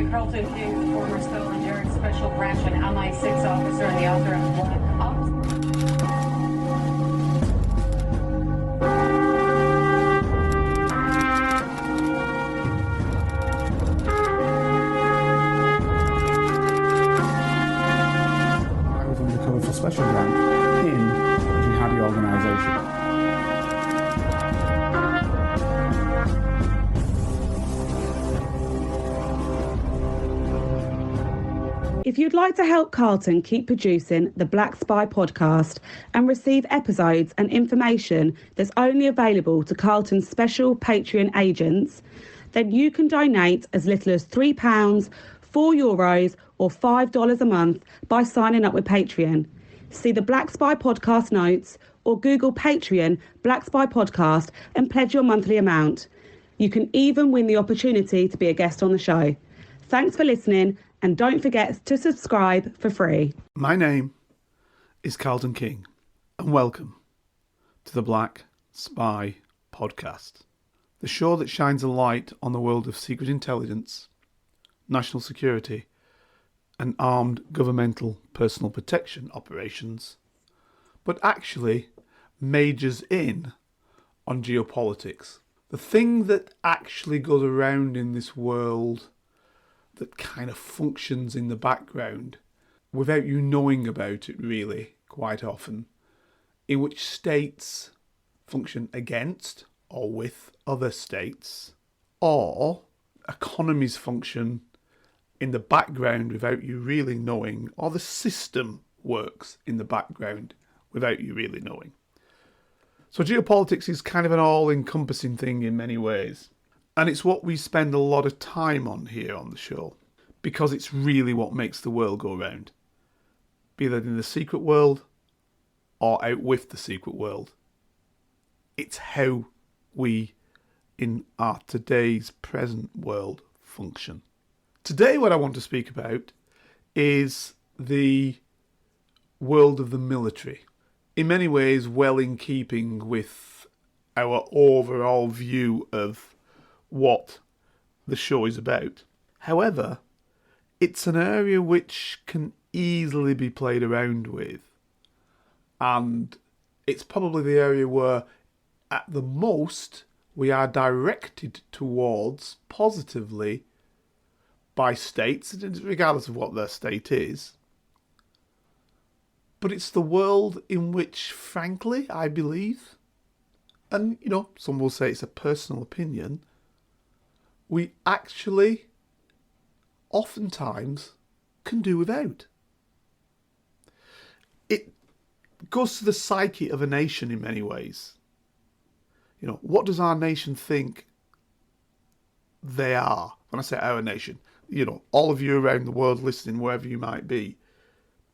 I'm Carlton, former Scotland Yard Special Branch and MI6 officer and the author of Black Ops. I was undercover for Special Branch in a jihadi organisation. If you'd like to help Carlton keep producing the Black Spy podcast and receive episodes and information that's only available to Carlton's special Patreon agents, then you can donate as little as £3, €4 or $5 a month by signing up with Patreon. See the Black Spy podcast notes or Google Patreon Black Spy podcast and pledge your monthly amount. You can even win the opportunity to be a guest on the show. Thanks for listening. And don't forget to subscribe for free. My name is Carlton King, and welcome to the Black Spy podcast, the show that shines a light on the world of secret intelligence, national security, and armed governmental personal protection operations, but actually majors in on geopolitics. The thing that actually goes around in this world that kind of functions in the background without you knowing about it really quite often, in which states function against or with other states, or economies function in the background without you really knowing, or the system works in the background without you really knowing. So geopolitics is kind of an all-encompassing thing in many ways. And it's what we spend a lot of time on here on the show, because it's really what makes the world go round. Be that in the secret world or out with the secret world. It's how we, in our today's present world, function. Today what I want to speak about is the world of the military. In many ways, well in keeping with our overall view of what the show is about. However, it's an area which can easily be played around with, and it's probably the area where at the most we are directed towards positively by states, regardless of what their state is. But it's the world in which, frankly, I believe, and some will say it's a personal opinion, we actually oftentimes can do without. It goes to the psyche of a nation in many ways. What does our nation think they are? When I say our nation, all of you around the world listening, wherever you might be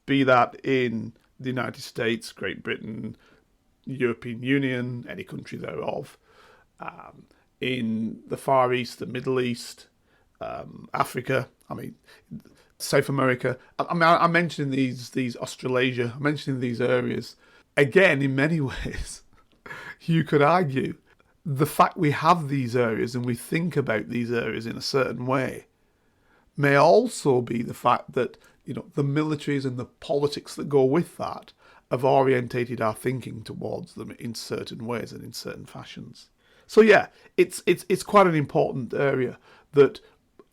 that in the United States, Great Britain, European Union, any country thereof, in the Far East, the Middle East, Africa, South America. I'm mentioning these Australasia, I'm mentioning these areas. Again, in many ways, you could argue the fact we have these areas and we think about these areas in a certain way may also be the fact that, the militaries and the politics that go with that have orientated our thinking towards them in certain ways and in certain fashions. So yeah, it's quite an important area that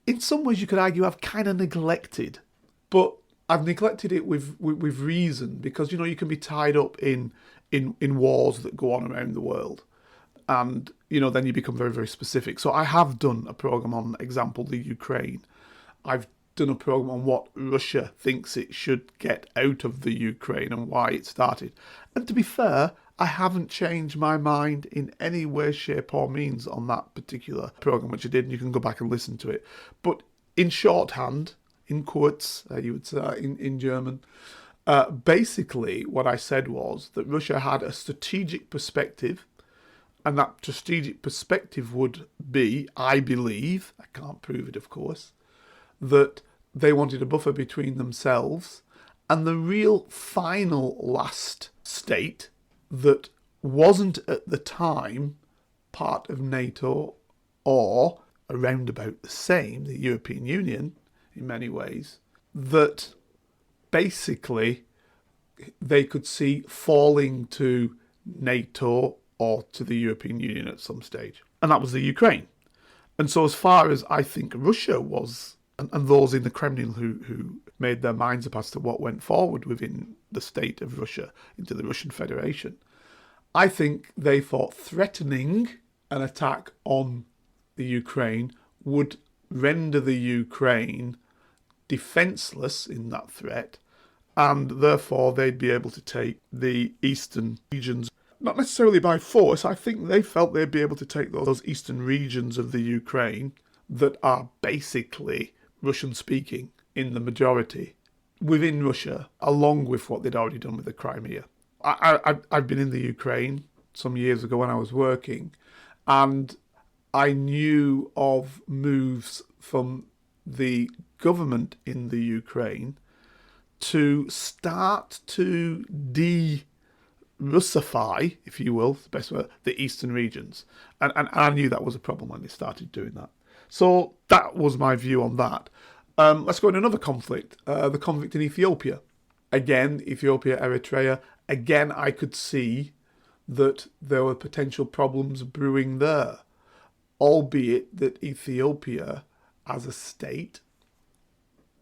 in some ways you could argue I've kind of neglected, but I've neglected it with reason, because you can be tied up in wars that go on around the world, and then you become very, very specific. So I have done a program on, example, the Ukraine. I've done a program on what Russia thinks it should get out of the Ukraine and why it started. And to be fair, I haven't changed my mind in any way, shape or means on that particular program, which I did, and you can go back and listen to it. But in shorthand, in quotes, you would say in German, basically what I said was that Russia had a strategic perspective, and that strategic perspective would be, I believe, I can't prove it of course, that they wanted a buffer between themselves and the real final last state that wasn't at the time part of NATO or around about the same, the European Union, in many ways, that basically they could see falling to NATO or to the European Union at some stage. And that was the Ukraine. And so as far as I think Russia was, and those in the Kremlin who made their minds up as to what went forward within the state of Russia into the Russian Federation, I think they thought threatening an attack on the Ukraine would render the Ukraine defenceless in that threat, and therefore they'd be able to take the eastern regions, not necessarily by force. I think they felt they'd be able to take those eastern regions of the Ukraine that are basically Russian-speaking in the majority within Russia, along with what they'd already done with the Crimea. I've been in the Ukraine some years ago when I was working, and I knew of moves from the government in the Ukraine to start to de-Russify, if you will, the best word, the eastern regions. And I knew that was a problem when they started doing that. So that was my view on that. Let's go into another conflict, the conflict in Ethiopia. Again, Ethiopia, Eritrea. Again, I could see that there were potential problems brewing there, albeit that Ethiopia as a state,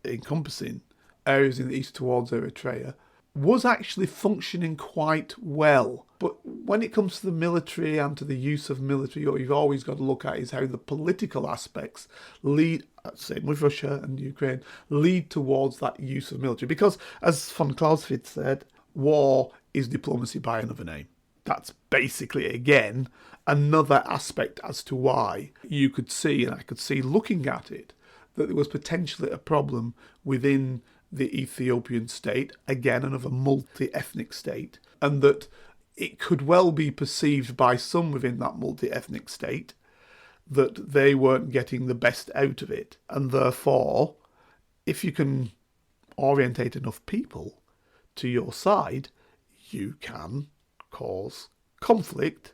encompassing areas in the east towards Eritrea, was actually functioning quite well. But when it comes to the military and to the use of military, what you've always got to look at is how the political aspects lead, same with Russia and Ukraine, lead towards that use of military. Because, as von Clausewitz said, war is diplomacy by another name. That's basically, again, another aspect as to why you could see, and I could see looking at it, that there was potentially a problem within the Ethiopian state, again, another multi-ethnic state, and that it could well be perceived by some within that multi-ethnic state that they weren't getting the best out of it. And therefore, if you can orientate enough people to your side, you can cause conflict.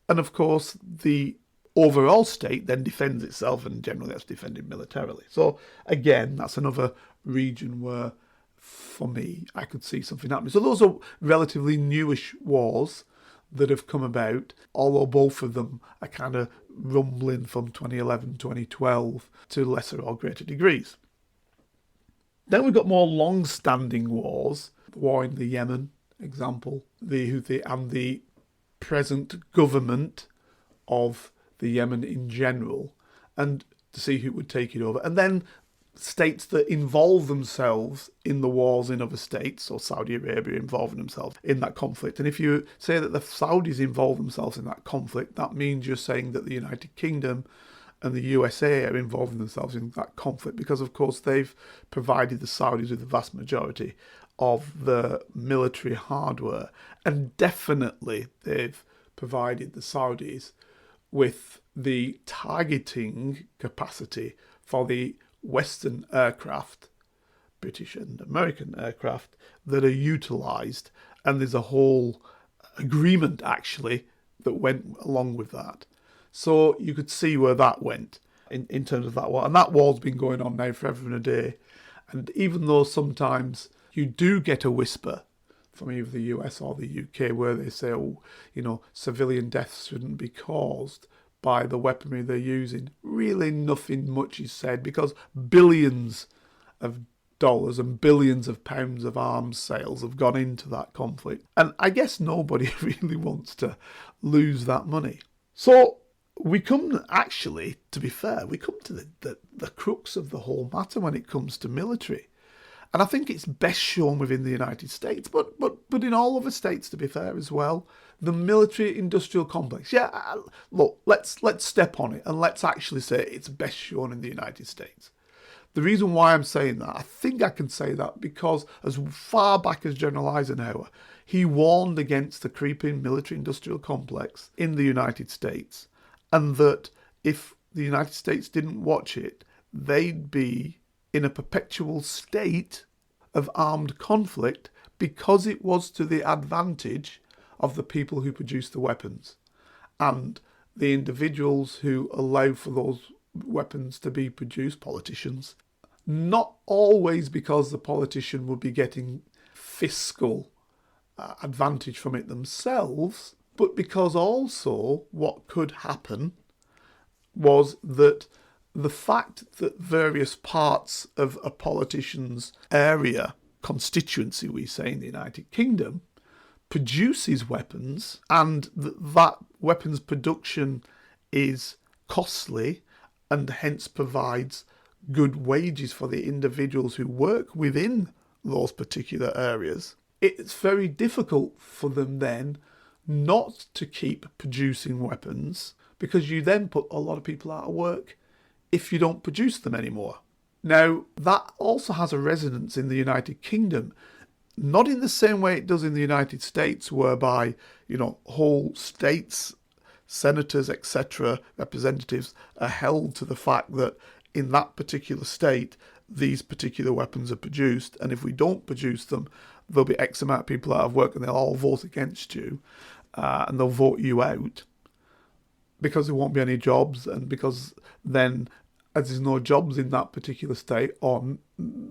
And of course, the overall state then defends itself, and generally that's defended militarily. So again, that's another region where, for me, I could see something happening. So those are relatively newish wars that have come about, although both of them are kind of rumbling from 2011, 2012 to lesser or greater degrees. Then we've got more long-standing wars, the war in the Yemen, example, the Houthi and the present government of the Yemen in general, and to see who would take it over. And then states that involve themselves in the wars in other states, so Saudi Arabia involving themselves in that conflict. And if you say that the Saudis involve themselves in that conflict, that means you're saying that the United Kingdom and the USA are involving themselves in that conflict, because of course they've provided the Saudis with the vast majority of the military hardware, and definitely they've provided the Saudis with the targeting capacity for the Western aircraft, British and American aircraft, that are utilised. And there's a whole agreement, actually, that went along with that. So you could see where that went in terms of that war. And that war's been going on now forever and a day. And even though sometimes you do get a whisper from either the US or the UK where they say, oh, you know, civilian deaths shouldn't be caused by the weaponry they're using, really nothing much is said, because billions of dollars and billions of pounds of arms sales have gone into that conflict. And I guess nobody really wants to lose that money. So we come, actually, to be fair, we come to the crux of the whole matter when it comes to military. And I think it's best shown within the United States, but in all other states, to be fair as well. The military-industrial complex. Yeah, look, let's step on it and let's actually say it's best shown in the United States. The reason why I'm saying that, I think I can say that because as far back as General Eisenhower, he warned against the creeping military-industrial complex in the United States, and that if the United States didn't watch it, they'd be in a perpetual state of armed conflict because it was to the advantage of the people who produce the weapons and the individuals who allow for those weapons to be produced, politicians, Not always because the politician would be getting fiscal advantage from it themselves, but because also what could happen was that the fact that various parts of a politician's area, constituency we say in the United Kingdom, produces weapons, and that weapons production is costly and hence provides good wages for the individuals who work within those particular areas, it's very difficult for them then not to keep producing weapons, because you then put a lot of people out of work if you don't produce them anymore. Now, that also has a resonance in the United Kingdom, not in the same way it does in the United States, whereby, whole states, senators, etc., representatives are held to the fact that in that particular state, these particular weapons are produced, and if we don't produce them, there'll be X amount of people out of work and they'll all vote against you, and they'll vote you out because there won't be any jobs, and because then, as there's no jobs in that particular state, or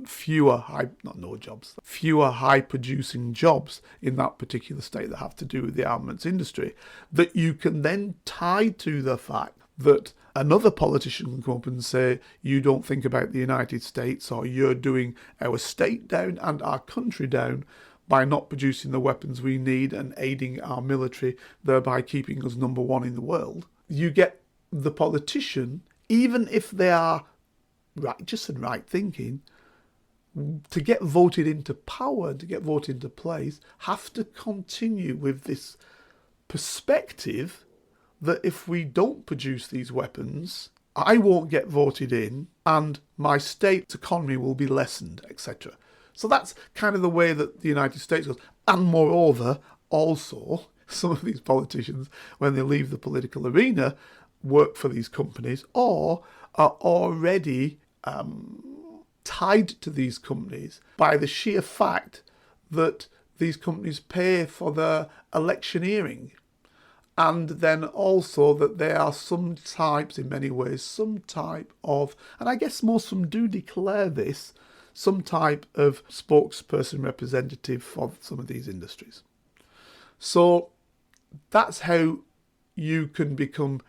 fewer high producing jobs in that particular state that have to do with the armaments industry, that you can then tie to the fact that another politician can come up and say, you don't think about the United States, or you're doing our state down and our country down by not producing the weapons we need and aiding our military, thereby keeping us number one in the world. You get the politician, even if they are righteous and right thinking, to get voted into power, to get voted into place, have to continue with this perspective that if we don't produce these weapons, I won't get voted in and my state's economy will be lessened, etc. So that's kind of the way that the United States goes. And moreover, also, some of these politicians, when they leave the political arena, work for these companies or are already tied to these companies by the sheer fact that these companies pay for their electioneering. And then also that there are some types, in many ways, some type of, and I guess most of them do declare this, some type of spokesperson representative for some of these industries. So that's how you can become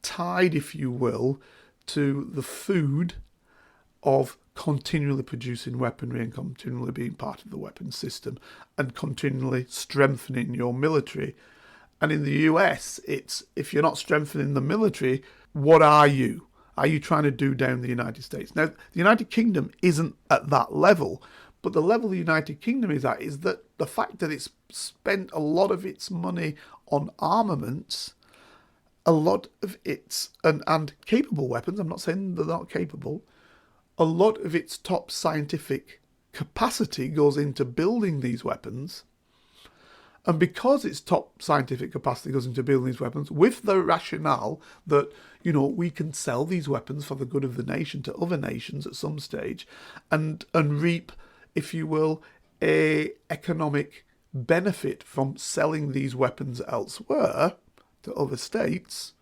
tied, if you will, to the food of continually producing weaponry and continually being part of the weapons system and continually strengthening your military. And in the US, it's, if you're not strengthening the military, what are you? Are you trying to do down the United States? Now, the United Kingdom isn't at that level, but the level the United Kingdom is at is that the fact that it's spent a lot of its money on armaments, a lot of its, and capable weapons, I'm not saying they're not capable, a lot of its top scientific capacity goes into building these weapons. And because its top scientific capacity goes into building these weapons, with the rationale that, we can sell these weapons for the good of the nation to other nations at some stage and reap, if you will, a economic benefit from selling these weapons elsewhere to other states.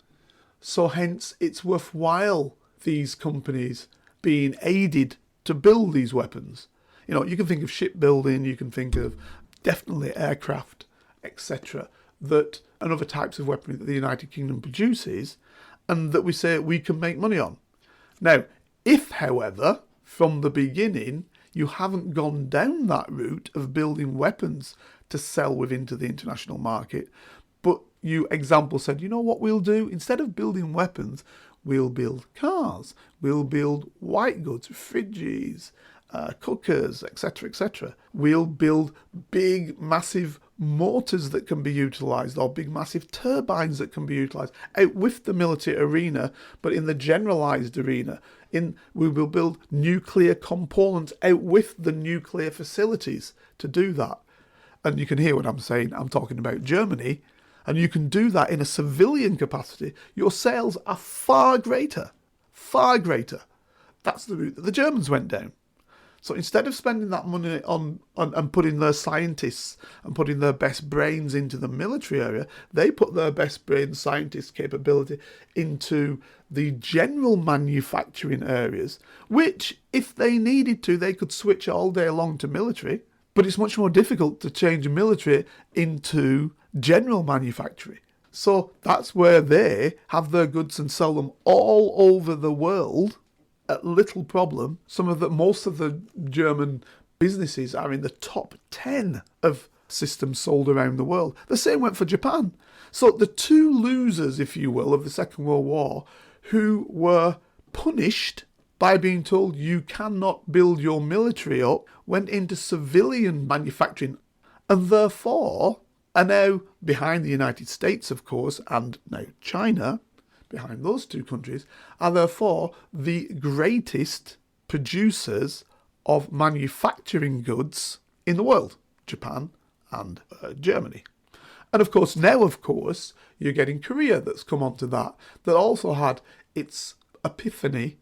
So hence it's worthwhile these companies being aided to build these weapons. You can think of shipbuilding, you can think of definitely aircraft, etc., that and other types of weaponry that the United Kingdom produces and that we say we can make money on. Now, if, however, from the beginning, you haven't gone down that route of building weapons to sell within to the international market, but you, example, said, what we'll do? Instead of building weapons, we'll build cars, we'll build white goods, fridges, cookers, etc., etc. We'll build big, massive motors that can be utilised, or big, massive turbines that can be utilised out with the military arena, but in the generalised arena. We will build nuclear components out with the nuclear facilities to do that. And you can hear what I'm saying. I'm talking about Germany. And you can do that in a civilian capacity. Your sales are far greater. Far greater. That's the route that the Germans went down. So instead of spending that money on and putting their scientists and putting their best brains into the military area, they put their best brains, scientist capability into the general manufacturing areas, which, if they needed to, they could switch all day long to military. But it's much more difficult to change a military into general manufacturing. So that's where they have their goods and sell them all over the world at little problem. Most of the German businesses are in the top 10 of systems sold around the world. The same went for Japan. So the two losers, if you will, of the Second World War, who were punished by being told you cannot build your military up, went into civilian manufacturing, and therefore are now behind the United States, of course, and now China, behind those two countries, are therefore the greatest producers of manufacturing goods in the world, Japan and Germany. And of course, now, you're getting Korea that's come onto that also had its epiphany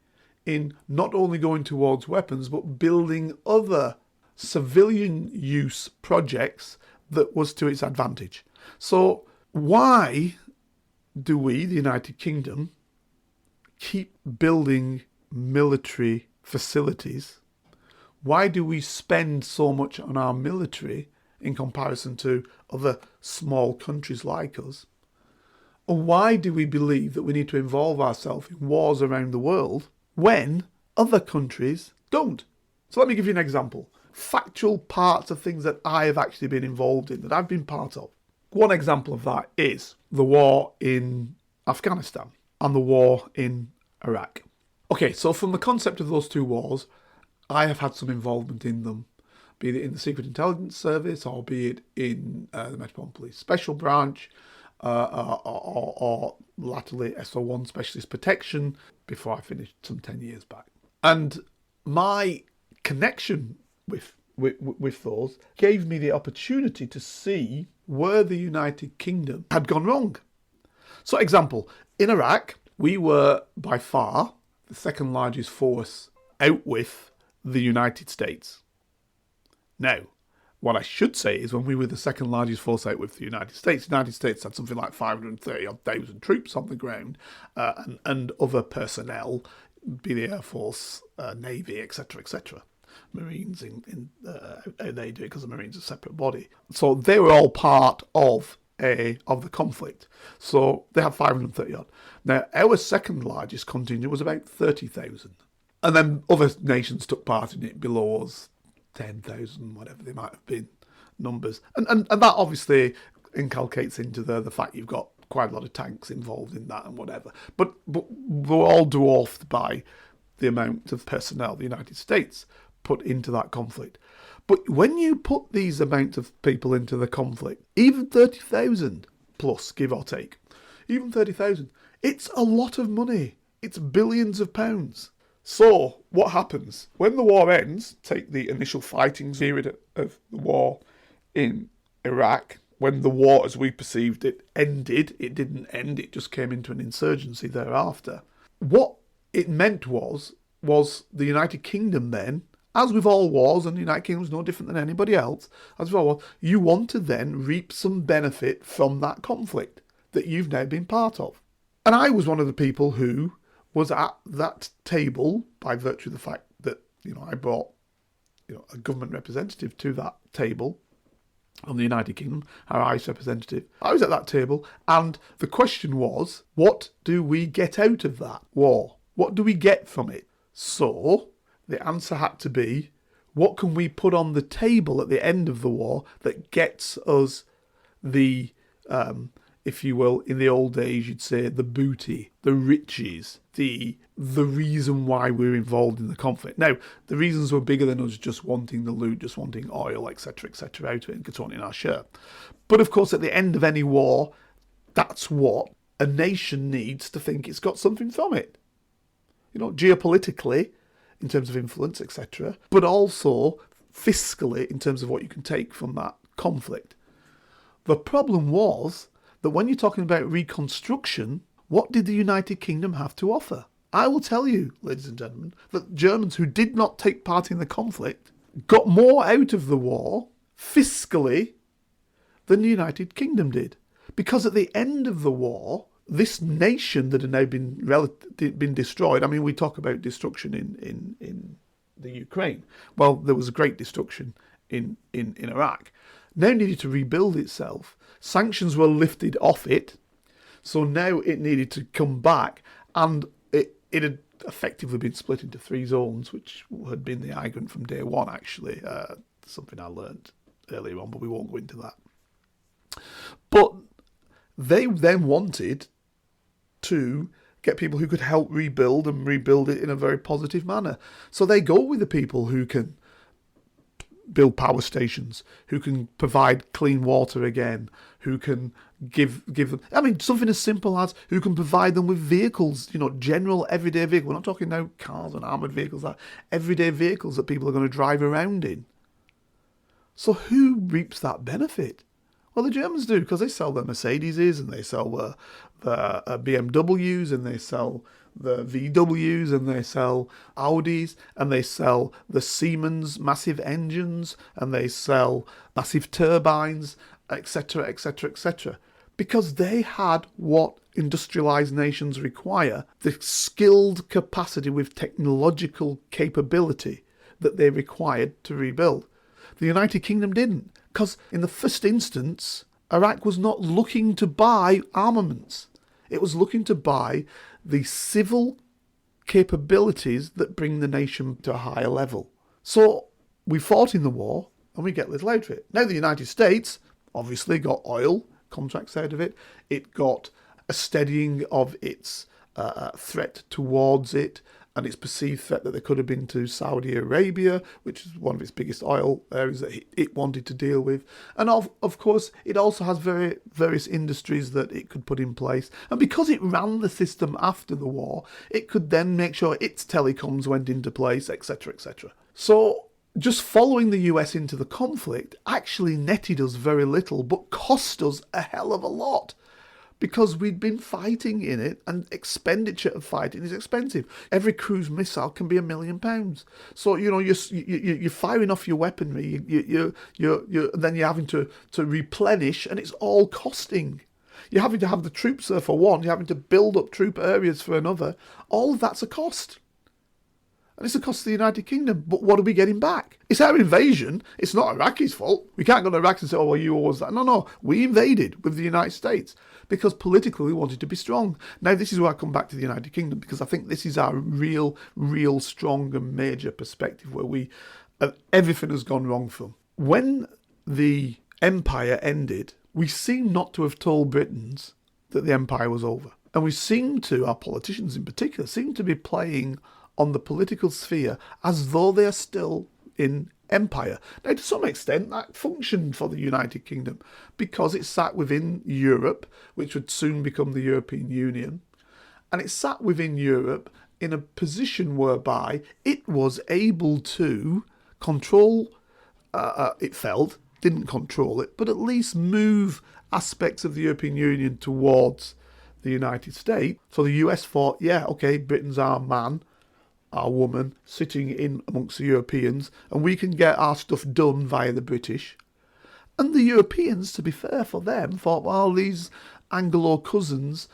in not only going towards weapons, but building other civilian use projects that was to its advantage. So why do we, the United Kingdom, keep building military facilities? Why do we spend so much on our military in comparison to other small countries like us? And why do we believe that we need to involve ourselves in wars around the world when other countries don't? So let me give you an example. Factual parts of things that I have actually been involved in, that I've been part of. One example of that is the war in Afghanistan and the war in Iraq. Okay, so from the concept of those two wars, I have had some involvement in them, be it in the Secret Intelligence Service or be it in the Metropolitan Police Special Branch or latterly SO1 Specialist Protection before I finished some 10 years back. And my connection with those gave me the opportunity to see where the United Kingdom had gone wrong. So, example, in Iraq, we were by far the second largest force out with the United States. Now, what I should say is when we were the second largest force out with the United States had something like 530,000 troops on the ground and other personnel, be the Air Force, Navy, etc., etc. Marines how they do it, because the Marines are a separate body. So they were all part of the conflict. So they had 530 odd. Now our second largest contingent was about 30,000, and then other nations took part in it below us, 10,000, whatever they might have been numbers, and that obviously inculcates into the fact you've got quite a lot of tanks involved in that and whatever. But they're all dwarfed by the amount of personnel the United States put into that conflict. But when you put these amounts of people into the conflict, even 30,000 plus, give or take, even 30,000, it's a lot of money. It's billions of pounds. So what happens? When the war ends, take the initial fighting period of the war in Iraq, when the war as we perceived it ended, it didn't end, it just came into an insurgency thereafter. What it meant was the United Kingdom then, as with all wars, and the United Kingdom is no different than anybody else, as with all wars, you want to then reap some benefit from that conflict that you've now been part of. And I was one of the people who was at that table by virtue of the fact that, I brought, a government representative to that table on the United Kingdom, our ICE representative. I was at that table, and the question was, what do we get out of that war? What do we get from it? So the answer had to be, what can we put on the table at the end of the war that gets us the, if you will, in the old days you'd say the booty, the riches, the reason why we're involved in the conflict. Now, the reasons were bigger than us just wanting the loot, just wanting oil, etc., out of it and controlling our share. But of course, at the end of any war, that's what a nation needs to think it's got something from it. Geopolitically, in terms of influence, etc., but also fiscally in terms of what you can take from that conflict. The problem was that when you're talking about reconstruction, what did the United Kingdom have to offer? I will tell you, ladies and gentlemen, that Germans who did not take part in the conflict got more out of the war fiscally than the United Kingdom did. Because at the end of the war, this nation that had now been destroyed, I mean, we talk about destruction in the Ukraine. Well, there was a great destruction in Iraq. Now needed to rebuild itself. Sanctions were lifted off it. So now it needed to come back, and it had effectively been split into 3 zones, which had been the argument from day one, actually. Something I learned earlier on, but we won't go into that. But they then wanted to get people who could help rebuild and rebuild it in a very positive manner. So they go with the people who can build power stations, who can provide clean water again, who can give them, I mean, something as simple as who can provide them with vehicles, general everyday vehicles. We're not talking now cars and armoured vehicles, like everyday vehicles that people are going to drive around in. So who reaps that benefit? Well, the Germans do, because they sell their Mercedeses and they sell the BMWs and they sell the VWs and they sell Audis and they sell the Siemens massive engines and they sell massive turbines, etc., etc., etc. Because they had what industrialised nations require, the skilled capacity with technological capability that they required to rebuild. The United Kingdom didn't, because in the first instance, Iraq was not looking to buy armaments. It was looking to buy the civil capabilities that bring the nation to a higher level. So we fought in the war and we get little out of it. Now the United States obviously got oil contracts out of it. It got a steadying of its threat towards it and its perceived threat that there could have been to Saudi Arabia, which is one of its biggest oil areas that it wanted to deal with. And of course, it also has various industries that it could put in place. And because it ran the system after the war, it could then make sure its telecoms went into place, etc., etc. So just following the US into the conflict actually netted us very little, but cost us a hell of a lot. Because we'd been fighting in it, and expenditure of fighting is expensive. Every cruise missile can be £1 million. So you're firing off your weaponry. Then you're having to replenish, and it's all costing. You're having to have the troops there for one. You're having to build up troop areas for another. All of that's a cost. And it's a cost to the United Kingdom. But what are we getting back? It's our invasion. It's not Iraqi's fault. We can't go to Iraq and say, oh, well, you always that. No. We invaded with the United States because politically we wanted to be strong. Now, this is where I come back to the United Kingdom, because I think this is our real strong and major perspective where everything has gone wrong from. When the empire ended, we seem not to have told Britons that the empire was over. And we seem to, our politicians in particular, seem to be playing on the political sphere as though they are still in empire. Now, to some extent, that functioned for the United Kingdom because it sat within Europe, which would soon become the European Union. And it sat within Europe in a position whereby it was able to control, it felt, didn't control it, but at least move aspects of the European Union towards the United States. So the US thought, yeah, okay, Britain's our man, our woman, sitting in amongst the Europeans, and we can get our stuff done via the British. And the Europeans, to be fair for them, thought, well, these Anglo cousins,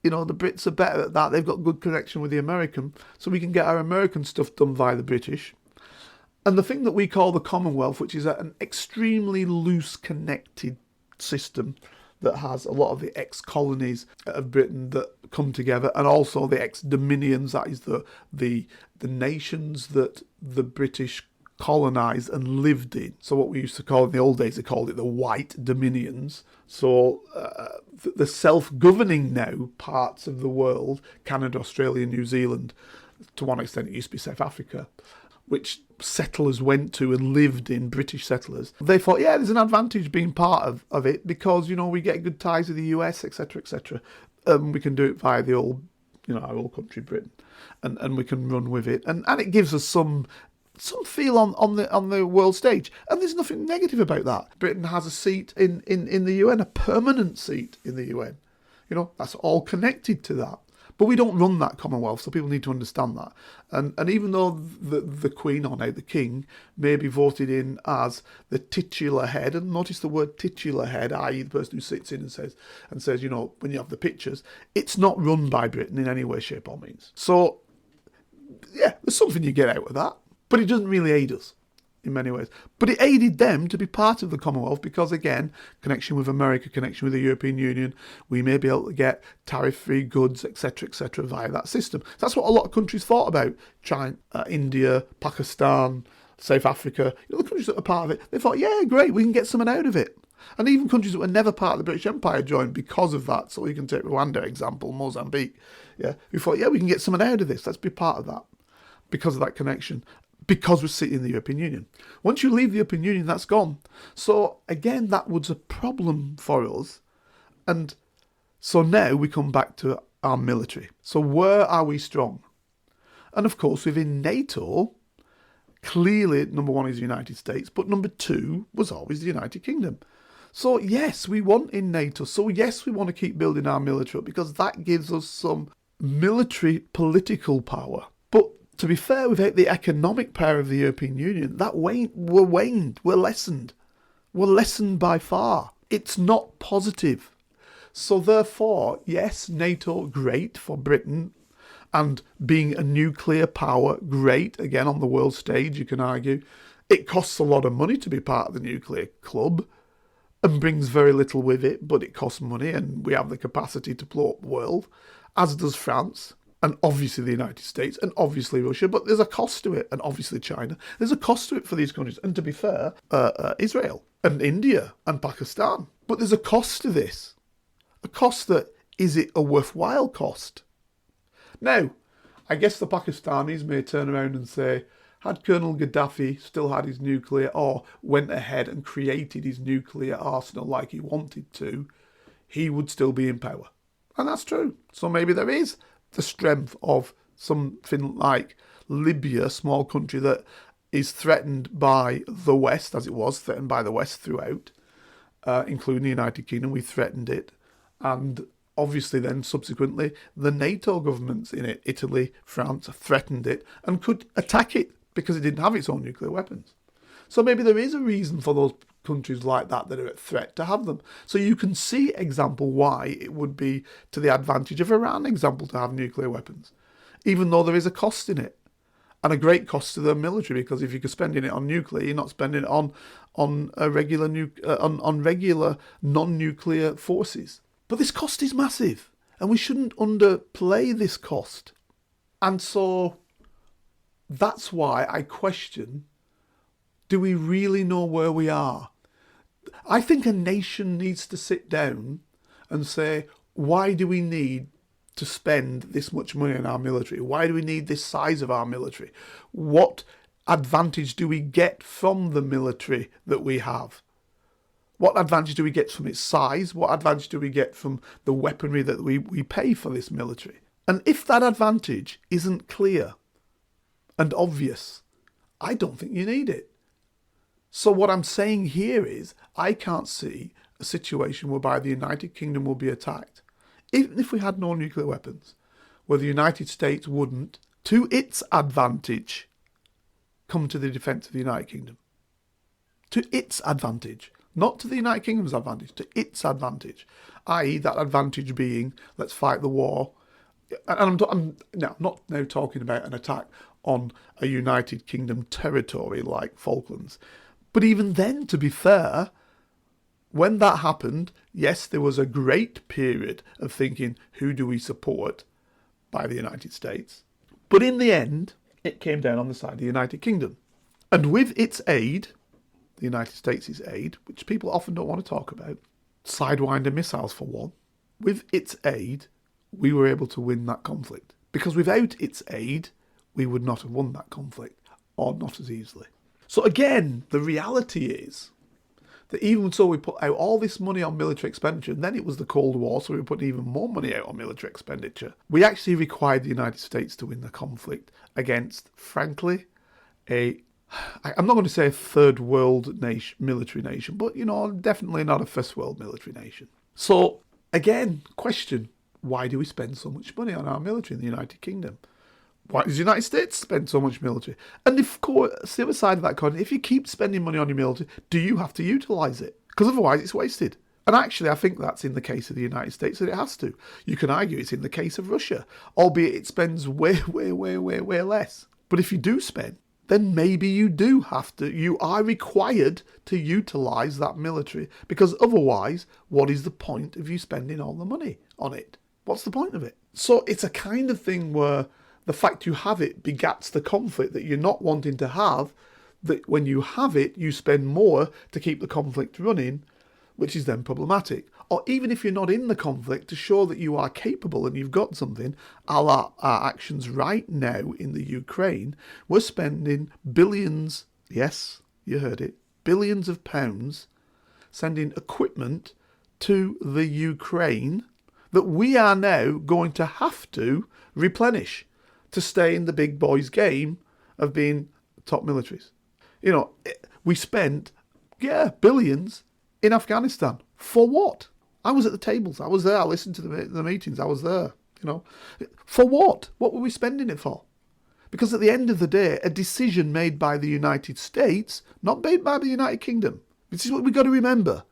the Brits are better at that. They've got good connection with the American, so we can get our American stuff done via the British. And the thing that we call the Commonwealth, which is an extremely loose connected system that has a lot of the ex-colonies of Britain that come together, and also the ex-dominions, that is the nations that the British colonised and lived in. So what we used to call in the old days, they called it the White Dominions. So the self-governing now parts of the world, Canada, Australia, New Zealand, to one extent it used to be South Africa, which settlers went to and lived in, British settlers. They thought, yeah, there's an advantage being part of it because, we get good ties with the US, etc., etc. We can do it via the old, our old country, Britain, and we can run with it. And it gives us some feel on the world stage. And there's nothing negative about that. Britain has a seat in the UN, a permanent seat in the UN. That's all connected to that. But we don't run that Commonwealth, so people need to understand that. And even though the Queen, or now the King, may be voted in as the titular head, and notice the word titular head, i.e. the person who sits in and says, you know, when you have the pictures, it's not run by Britain in any way, shape or means. So, yeah, there's something you get out of that, but it doesn't really aid us in many ways. But it aided them to be part of the Commonwealth because, again, connection with America, connection with the European Union, we may be able to get tariff-free goods, etc., via that system. That's what a lot of countries thought about. China, India, Pakistan, South Africa, you know, the countries that are part of it, they thought, yeah, great, we can get something out of it. And even countries that were never part of the British Empire joined because of that. So you can take Rwanda example, Mozambique, yeah, who thought, yeah, we can get something out of this, let's be part of that, because of that connection. Because we're sitting in the European Union. Once you leave the European Union, that's gone. So, again, that was a problem for us. And so now we come back to our military. So where are we strong? And, of course, within NATO, clearly, number one is the United States, but number two was always the United Kingdom. So, yes, we want in NATO. So, yes, we want to keep building our military up because that gives us some military political power. But to be fair, without the economic power of the European Union, we're lessened. We're lessened by far. It's not positive. So therefore, yes, NATO, great for Britain, and being a nuclear power, great, again, on the world stage, you can argue. It costs a lot of money to be part of the nuclear club and brings very little with it, but it costs money and we have the capacity to blow up the world, as does France. And obviously the United States, and obviously Russia, but there's a cost to it, and obviously China. There's a cost to it for these countries, and to be fair, Israel, and India, and Pakistan. But there's a cost to this. A cost that, is it a worthwhile cost? Now, I guess the Pakistanis may turn around and say, had Colonel Gaddafi still had his nuclear, or went ahead and created his nuclear arsenal like he wanted to, he would still be in power. And that's true. So maybe there is the strength of something like Libya, a small country that is threatened by the West, as it was threatened by the West throughout, including the United Kingdom. We threatened it. And obviously then, subsequently, the NATO governments in it, Italy, France, threatened it and could attack it because it didn't have its own nuclear weapons. So maybe there is a reason for those countries like that are at threat to have them. So you can see, example, why it would be to the advantage of Iran, example, to have nuclear weapons, even though there is a cost in it, and a great cost to the military, because if you're spending it on nuclear, you're not spending it on regular non-nuclear forces. But this cost is massive, and we shouldn't underplay this cost. And so that's why I question, do we really know where we are? I think a nation needs to sit down and say, why do we need to spend this much money on our military? Why do we need this size of our military? What advantage do we get from the military that we have? What advantage do we get from its size? What advantage do we get from the weaponry that we pay for this military? And if that advantage isn't clear and obvious, I don't think you need it. So what I'm saying here is, I can't see a situation whereby the United Kingdom will be attacked, even if we had no nuclear weapons, where the United States wouldn't, to its advantage, come to the defence of the United Kingdom. To its advantage. Not to the United Kingdom's advantage, to its advantage. I.e. that advantage being, let's fight the war. And I'm not now talking about an attack on a United Kingdom territory like Falklands. But even then, to be fair, when that happened, yes, there was a great period of thinking, who do we support by the United States? But in the end, it came down on the side of the United Kingdom. And with its aid, the United States' aid, which people often don't want to talk about, Sidewinder missiles for one, with its aid, we were able to win that conflict. Because without its aid, we would not have won that conflict, or not as easily. So again, the reality is that even so we put out all this money on military expenditure, and then it was the Cold War, so we were putting even more money out on military expenditure. We actually required the United States to win the conflict against, frankly, I'm not going to say a third world nation, military nation, but, definitely not a first world military nation. So again, question, why do we spend so much money on our military in the United Kingdom? Why does the United States spend so much military? And of course, the other side of that coin, if you keep spending money on your military, do you have to utilise it? Because otherwise it's wasted. And actually, I think that's in the case of the United States that it has to. You can argue it's in the case of Russia, albeit it spends way less. But if you do spend, then maybe you do have to, you are required to utilise that military, because otherwise, what is the point of you spending all the money on it? What's the point of it? So it's a kind of thing where the fact you have it begats the conflict that you're not wanting to have, that when you have it, you spend more to keep the conflict running, which is then problematic. Or even if you're not in the conflict, to show that you are capable and you've got something, a la our actions right now in the Ukraine, we're spending billions, yes, you heard it, billions of pounds, sending equipment to the Ukraine that we are now going to have to replenish to stay in the big boys game of being top militaries. You know, we spent, billions in Afghanistan. For what? I was at the tables. I was there. I listened to the meetings. I was there. You know, for what? What were we spending it for? Because at the end of the day, a decision made by the United States, not made by the United Kingdom. This is what we've got to remember.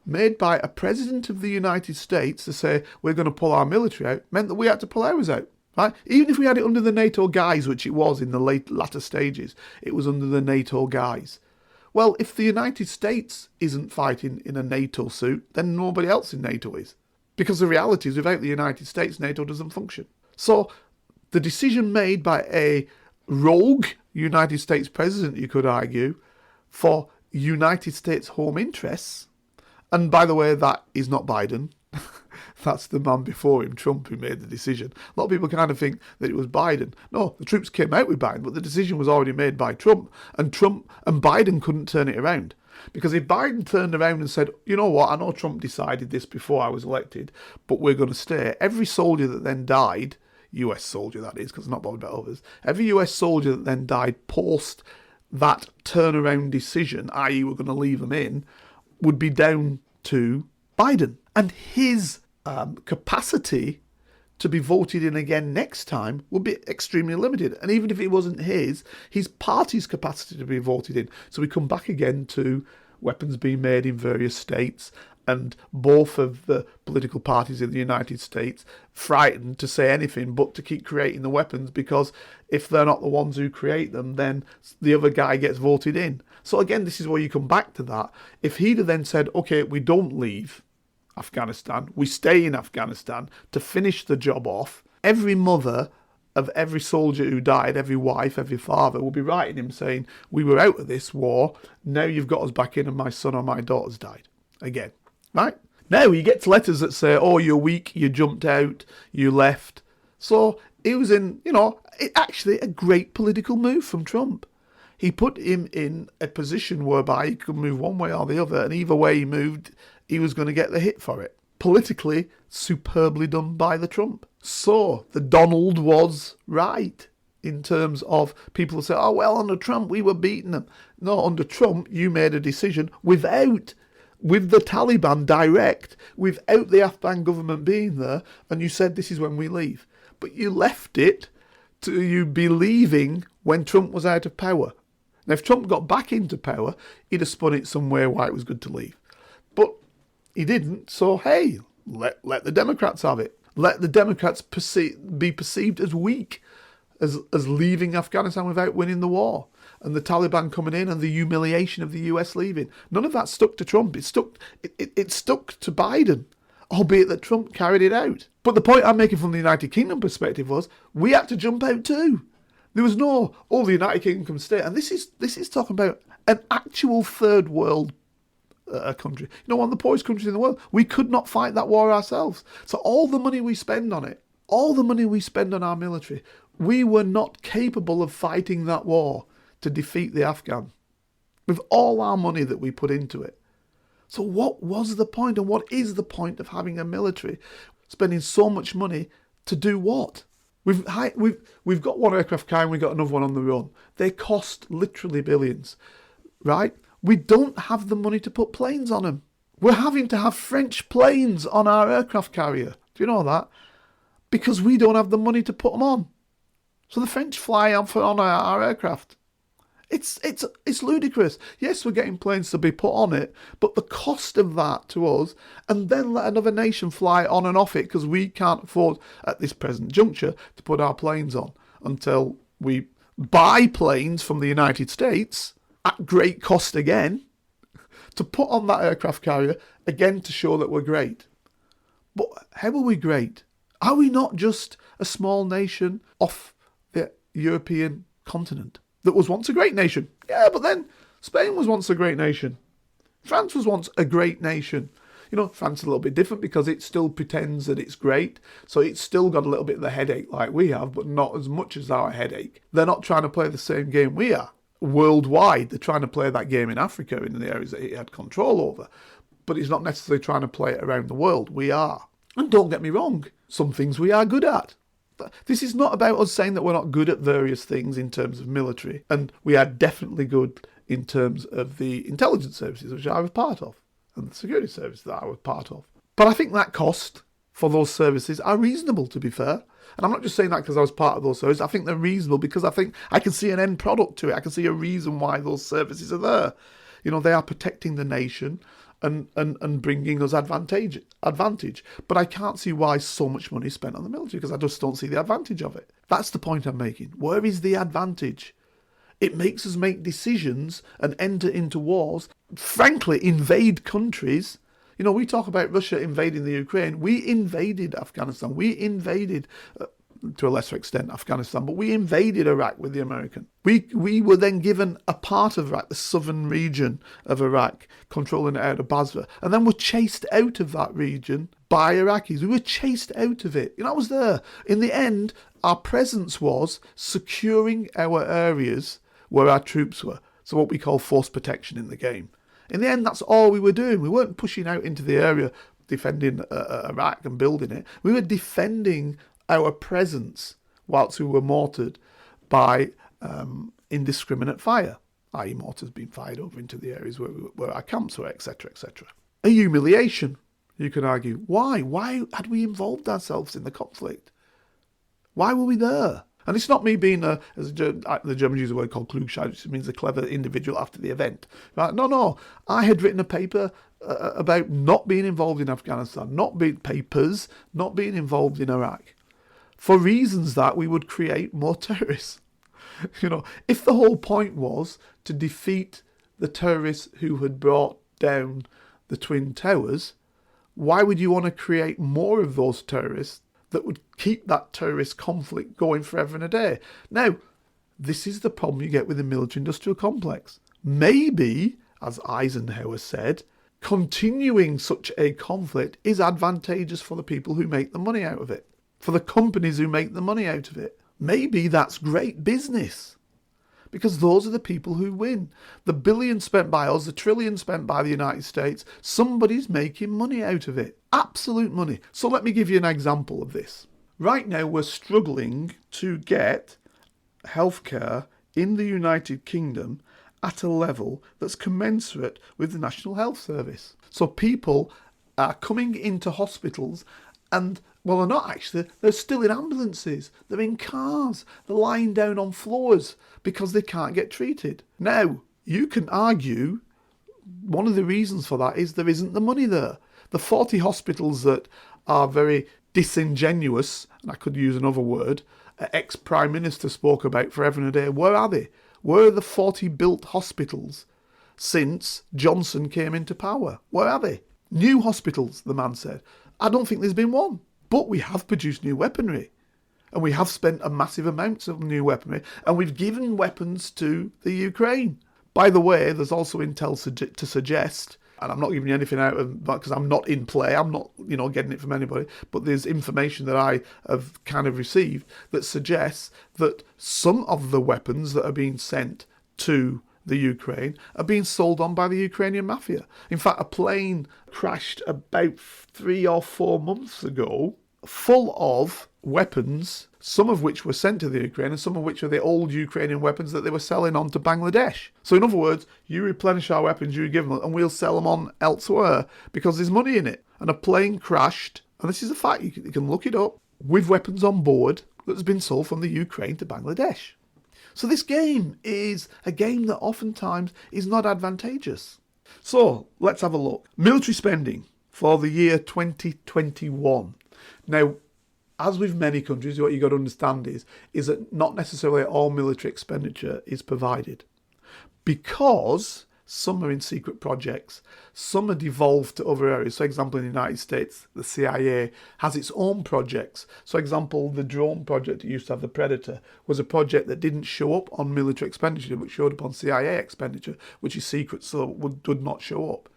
Made by a president of the United States to say we're going to pull our military out, meant that we had to pull ours out. Right? Even if we had it under the NATO guise, which it was in the latter stages, it was under the NATO guise. Well, if the United States isn't fighting in a NATO suit, then nobody else in NATO is. Because the reality is, without the United States, NATO doesn't function. So the decision made by a rogue United States president, you could argue, for United States home interests, and by the way, that is not Biden. That's the man before him, Trump, who made the decision. A lot of people kind of think that it was Biden. No, the troops came out with Biden, but the decision was already made by Trump. And Biden couldn't turn it around. Because if Biden turned around and said, you know what, I know Trump decided this before I was elected, but we're going to stay. Every soldier that then died, US soldier that is, because it's not bothered about others, every US soldier that then died post that turnaround decision, i.e. we're going to leave them in, would be down to Biden. And his capacity to be voted in again next time would be extremely limited. And even if it wasn't his party's capacity to be voted in. So we come back again to weapons being made in various states, and both of the political parties in the United States frightened to say anything but to keep creating the weapons, because if they're not the ones who create them, then the other guy gets voted in. So again, this is where you come back to that. If he'd have then said, okay, we don't leave Afghanistan, we stay in Afghanistan to finish the job off, every mother of every soldier who died, every wife, every father will be writing him saying, we were out of this war, now you've got us back in and my son or my daughter's died again. Right? Now he gets letters that say, oh, you're weak, you jumped out, you left. So it was actually a great political move from Trump. He put him in a position whereby he could move one way or the other, and either way he moved, he was going to get the hit for it. Politically, superbly done by the Trump. So the Donald was right in terms of people who say, oh, well, under Trump, we were beating them. No, under Trump, you made a decision with the Taliban direct, without the Afghan government being there, and you said this is when we leave. But you left it to you believing when Trump was out of power. Now, if Trump got back into power, he'd have spun it somewhere why it was good to leave. But he didn't, so hey, let the Democrats have it. Let the Democrats be perceived as weak, as leaving Afghanistan without winning the war, and the Taliban coming in and the humiliation of the US leaving. None of that stuck to Trump. It stuck to Biden, albeit that Trump carried it out. But the point I'm making from the United Kingdom perspective was, we had to jump out too. There was no, the United Kingdom can stay. And this is talking about an actual third world country. One of the poorest countries in the world. We could not fight that war ourselves. So all the money we spend on it, all the money we spend on our military, we were not capable of fighting that war to defeat the Afghan with all our money that we put into it. So what was the point, and what is the point of having a military spending so much money to do what? We've got one aircraft carrier and we've got another one on the run. They cost literally billions, right? We don't have the money to put planes on them. We're having to have French planes on our aircraft carrier. Do you know that? because we don't have the money to put them on. So the French fly on our aircraft. It's ludicrous. Yes, we're getting planes to be put on it, but the cost of that to us, and then let another nation fly on and off it because we can't afford at this present juncture to put our planes on until we buy planes from the United States at great cost again to put on that aircraft carrier again to show that we're great. But how are we great? Are we not just a small nation off the European continent that was once a great nation? Yeah, but then Spain was once a great nation. France was once a great nation. You know, France is a little bit different because it still pretends that it's great. So it's still got a little bit of the headache like we have, but not as much as our headache. They're not trying to play the same game we are. Worldwide, they're trying to play that game in Africa, in the areas that it had control over. But it's not necessarily trying to play it around the world. We are. And don't get me wrong, some things we are good at. This is not about us saying that we're not good at various things in terms of military. And we are definitely good in terms of the intelligence services, which I was part of, and the security service that I was part of. But I think that cost for those services are reasonable, to be fair. And I'm not just saying that because I was part of those services. I think they're reasonable because I think I can see an end product to it. I can see a reason why those services are there. You know, they are protecting the nation and bringing us advantage. But I can't see why so much money is spent on the military because I just don't see the advantage of it. That's the point I'm making. Where is the advantage? It makes us make decisions and enter into wars. Frankly, invade countries. You know, we talk about Russia invading the Ukraine. We invaded Afghanistan. We invaded, to a lesser extent, Afghanistan, but we invaded Iraq with the American. We were then given a part of Iraq, the southern region of Iraq, controlling it out of Basra, and then were chased out of that region by Iraqis. We were chased out of it. You know, I was there. In the end, our presence was securing our areas where our troops were. So what we call force protection in the game. In the end, that's all we were doing. We weren't pushing out into the area, defending Iraq and building it. We were defending our presence whilst we were mortared by indiscriminate fire, i.e. mortars being fired over into the areas where our camps were, etc., etc. A humiliation, you can argue. Why? Why had we involved ourselves in the conflict? Why were we there? And it's not me being, as the Germans use a word called Klugscheißer, which means a clever individual after the event. Right? No. I had written a paper about not being involved in Afghanistan, not being involved in Iraq, for reasons that we would create more terrorists. You know, if the whole point was to defeat the terrorists who had brought down the Twin Towers, why would you want to create more of those terrorists that would keep that terrorist conflict going forever and a day? Now, this is the problem you get with the military-industrial complex. Maybe, as Eisenhower said, continuing such a conflict is advantageous for the people who make the money out of it, for the companies who make the money out of it. Maybe that's great business, because those are the people who win. The billions spent by us, the trillions spent by the United States, somebody's making money out of it. Absolute money. So let me give you an example of this. Right now we're struggling to get healthcare in the United Kingdom at a level that's commensurate with the National Health Service. So people are coming into hospitals and, well, they're not actually, they're still in ambulances, they're in cars, they're lying down on floors because they can't get treated. Now, you can argue one of the reasons for that is there isn't the money there. The 40 hospitals that are very disingenuous, and I could use another word, ex-Prime Minister spoke about forever and a day, where are they? Where are the 40 built hospitals since Johnson came into power? Where are they? New hospitals, the man said. I don't think there's been one. But we have produced new weaponry. And we have spent a massive amounts of new weaponry. And we've given weapons to the Ukraine. By the way, there's also intel to suggest, and I'm not giving you anything out of that because I'm not in play, I'm not, getting it from anybody, but there's information that I have kind of received that suggests that some of the weapons that are being sent to the Ukraine are being sold on by the Ukrainian mafia. In fact, a plane crashed about 3 or 4 months ago full of weapons, some of which were sent to the Ukraine and some of which are the old Ukrainian weapons that they were selling on to Bangladesh. So in other words, you replenish our weapons, you give them, and we'll sell them on elsewhere because there's money in it. And a plane crashed, and this is a fact, you can look it up, with weapons on board that's been sold from the Ukraine to Bangladesh. So this game is a game that oftentimes is not advantageous. So let's have a look. Military spending for the year 2021. Now, as with many countries, what you've got to understand is that not necessarily all military expenditure is provided, because some are in secret projects, some are devolved to other areas. So, example, in the United States, the CIA has its own projects. So, example, the drone project that used to have the Predator was a project that didn't show up on military expenditure, but showed up on CIA expenditure, which is secret, so would not show up.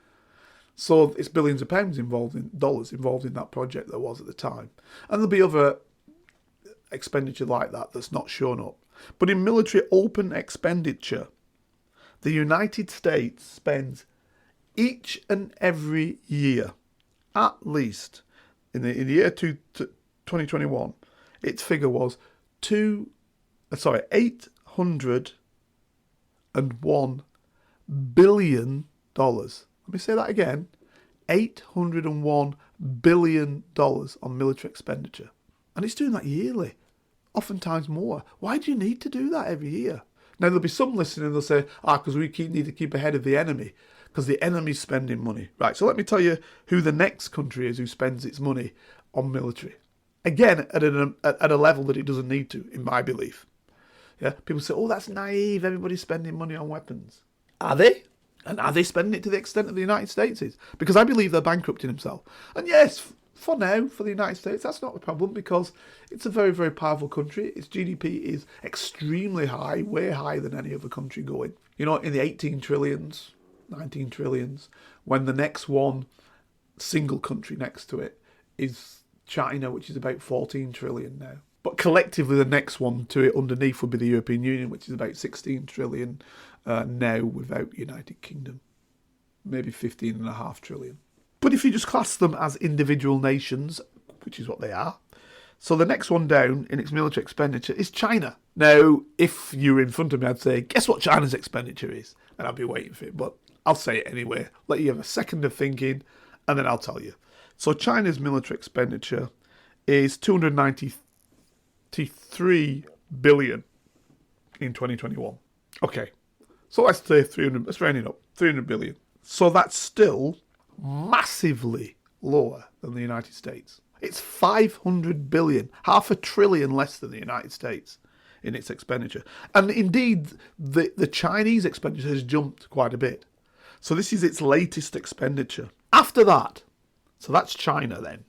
So it's billions of pounds dollars involved in that project there was at the time. And there'll be other expenditure like that that's not shown up. But in military open expenditure, the United States spends each and every year, at least, in the year 2021, its figure was $801 billion. Let me say that again. $801 billion on military expenditure. And it's doing that yearly, oftentimes more. Why do you need to do that every year? Now, there'll be some listening, they'll say, because we need to keep ahead of the enemy, because the enemy's spending money. Right, so let me tell you who the next country is who spends its money on military. Again, at a level that it doesn't need to, in my belief. Yeah, people say, that's naive, everybody's spending money on weapons. Are they? And are they spending it to the extent that the United States is? Because I believe they're bankrupting themselves. And yes, for now, for the United States, that's not a problem, because it's a very, very powerful country. Its GDP is extremely high, way higher than any other country going. You know, in the 18 trillions, 19 trillions, when the next one, single country next to it, is China, which is about 14 trillion now. But collectively, the next one to it underneath would be the European Union, which is about 16 trillion now without United Kingdom. Maybe 15.5 trillion. But if you just class them as individual nations, which is what they are, so the next one down in its military expenditure is China. Now, if you were in front of me, I'd say, guess what China's expenditure is? And I'd be waiting for it, but I'll say it anyway. Let you have a second of thinking, and then I'll tell you. So China's military expenditure is 293 billion in 2021. Okay, so let's say 300, let's round it up, 300 billion. So that's still massively lower than the United States. It's 500 billion, half a trillion less than the United States in its expenditure. And indeed, the Chinese expenditure has jumped quite a bit. So this is its latest expenditure. After that, so that's China then.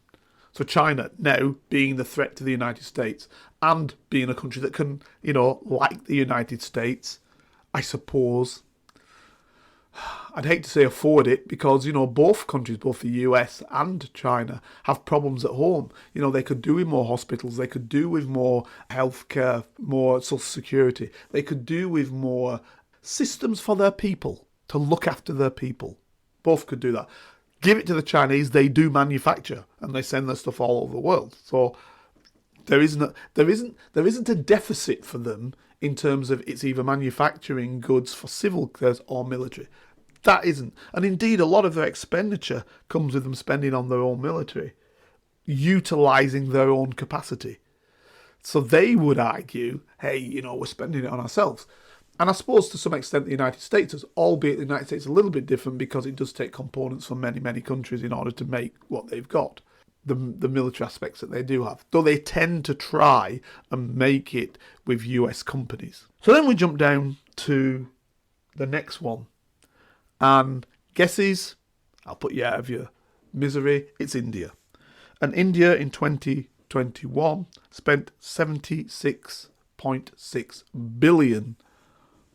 So China now being the threat to the United States and being a country that can, like the United States, I suppose, I'd hate to say afford it, because, both countries, both the US and China, have problems at home. They could do with more hospitals, they could do with more healthcare, more social security. They could do with more systems for their people, to look after their people. Both could do that. Give it to the Chinese, they do manufacture, and they send their stuff all over the world. So there isn't a deficit for them in terms of it's either manufacturing goods for civil affairs or military. That isn't. And indeed, a lot of their expenditure comes with them spending on their own military, utilising their own capacity. So they would argue, hey, we're spending it on ourselves. And I suppose to some extent the United States does, albeit the United States is a little bit different because it does take components from many, many countries in order to make what they've got. The military aspects that they do have, though they tend to try and make it with US companies. So then we jump down to the next one. And guesses, I'll put you out of your misery, it's India. And India in 2021 spent 76.6 billion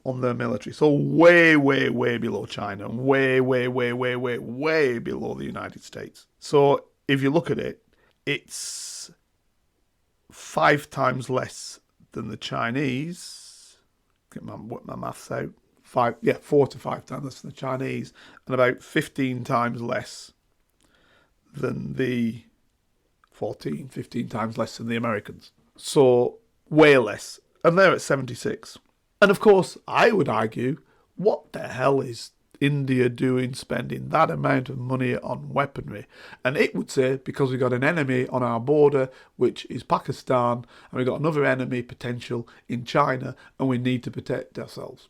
on their military. So way, way, way below China, and way, way, way, way, way, way below the United States. So if you look at it, it's 5 times less than the Chinese. Get my maths out. 4 to 5 times less than the Chinese, and about 15 times less than the 15 times less than the Americans. So way less. And they're at 76. And of course, I would argue, what the hell is India doing spending that amount of money on weaponry? And it would say, because we've got an enemy on our border, which is Pakistan, and we've got another enemy potential in China, and we need to protect ourselves.